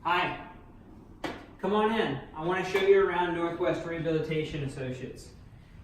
Hi, come on in. I want to show you around Northwest Rehabilitation Associates.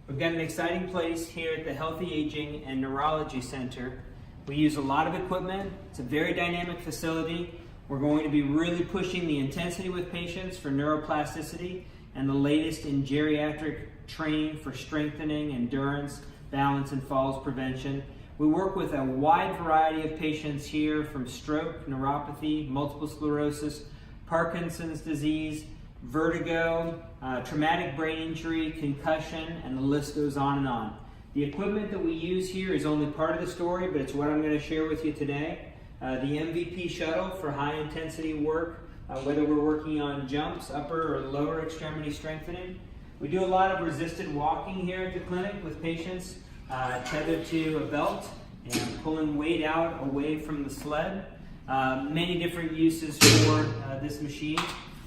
We've got an exciting place here at the Healthy Aging and Neurology Center. We use a lot of equipment. It's a very dynamic facility. We're going to be really pushing the intensity with patients for neuroplasticity and the latest in geriatric training for strengthening, endurance, balance, and falls prevention. We work with a wide variety of patients here, from stroke, neuropathy, multiple sclerosis, Parkinson's disease, vertigo, traumatic brain injury, concussion, and the list goes on and on. The equipment that we use here is only part of the story, but it's what I'm going to share with you today. The MVP shuttle for high intensity work, whether we're working on jumps, upper or lower extremity strengthening. We do a lot of resisted walking here at the clinic with patients tethered to a belt and pulling weight out away from the sled. Many different uses for this machine.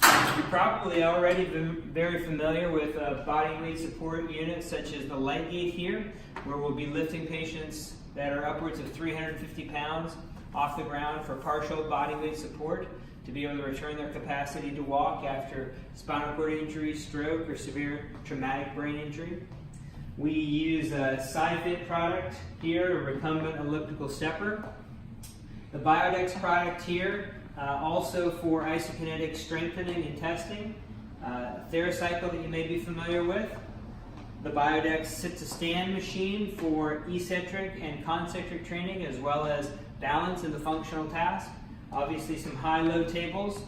You're probably already very familiar with body weight support units such as the light gate here, where we'll be lifting patients that are upwards of 350 pounds off the ground for partial body weight support to be able to return their capacity to walk after spinal cord injury, stroke, or severe traumatic brain injury. We use a SciFit product here, a recumbent elliptical stepper. The Biodex product here, also for isokinetic strengthening and testing. TheraCycle that you may be familiar with. The Biodex sit-to-stand machine for eccentric and concentric training, as well as balance in the functional task. Obviously some high-low tables.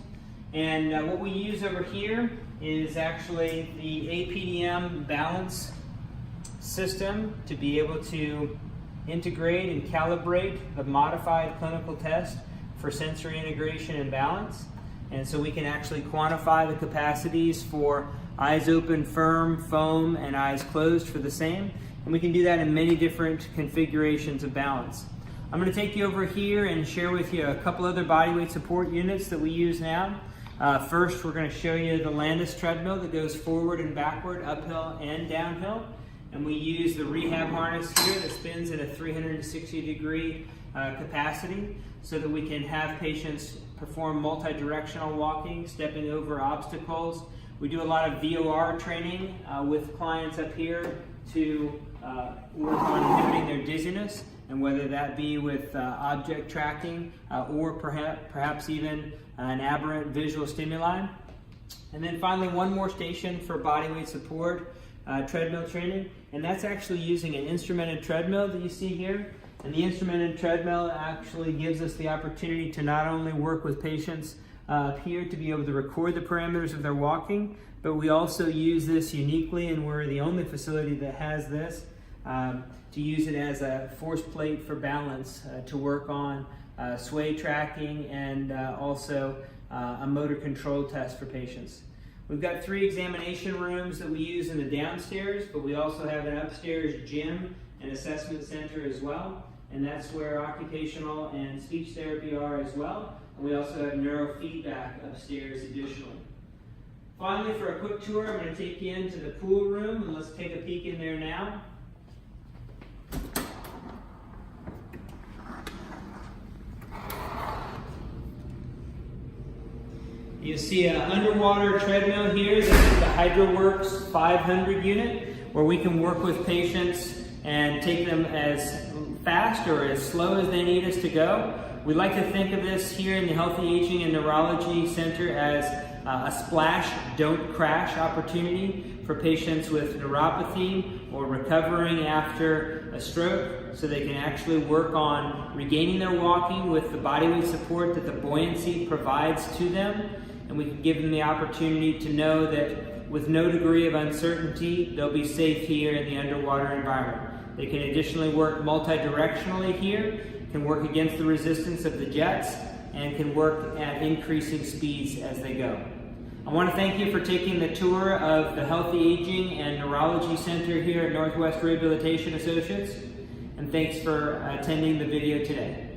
And what we use over here is actually the APDM balance system to be able to integrate and calibrate the modified clinical test for sensory integration and balance. And so we can actually quantify the capacities for eyes open, firm, foam, and eyes closed for the same. And we can do that in many different configurations of balance. I'm going to take you over here and share with you a couple other bodyweight support units that we use now. First, we're going to show you the Landis Treadmill that goes forward and backward, uphill and downhill. And we use the rehab harness here that spins at a 360-degree capacity so that we can have patients perform multi-directional walking, stepping over obstacles. We do a lot of VOR training with clients up here to work on inhibiting their dizziness, and whether that be with object tracking or perhaps even an aberrant visual stimuli. And then finally, one more station for bodyweight support, treadmill training, and that's actually using an instrumented treadmill that you see here. And the instrumented treadmill actually gives us the opportunity to not only work with patients here to be able to record the parameters of their walking, but we also use this uniquely, and we're the only facility that has this, to use it as a force plate for balance, to work on sway tracking and also a motor control test for patients. We've got 3 examination rooms that we use in the downstairs, but we also have an upstairs gym and assessment center as well. And that's where occupational and speech therapy are as well. And we also have neurofeedback upstairs additionally. Finally, for a quick tour, I'm going to take you into the pool room, and let's take a peek in there now. You see an underwater treadmill here. This is the HydroWorks 500 unit, where we can work with patients and take them as fast or as slow as they need us to go. We like to think of this here in the Healthy Aging and Neurology Center as a splash, don't crash opportunity for patients with neuropathy or recovering after a stroke, so they can actually work on regaining their walking with the bodyweight support that the buoyancy provides to them. And we can give them the opportunity to know that with no degree of uncertainty, they'll be safe here in the underwater environment. They can additionally work multi-directionally here, can work against the resistance of the jets, and can work at increasing speeds as they go. I want to thank you for taking the tour of the Healthy Aging and Neurology Center here at Northwest Rehabilitation Associates, and thanks for attending the video today.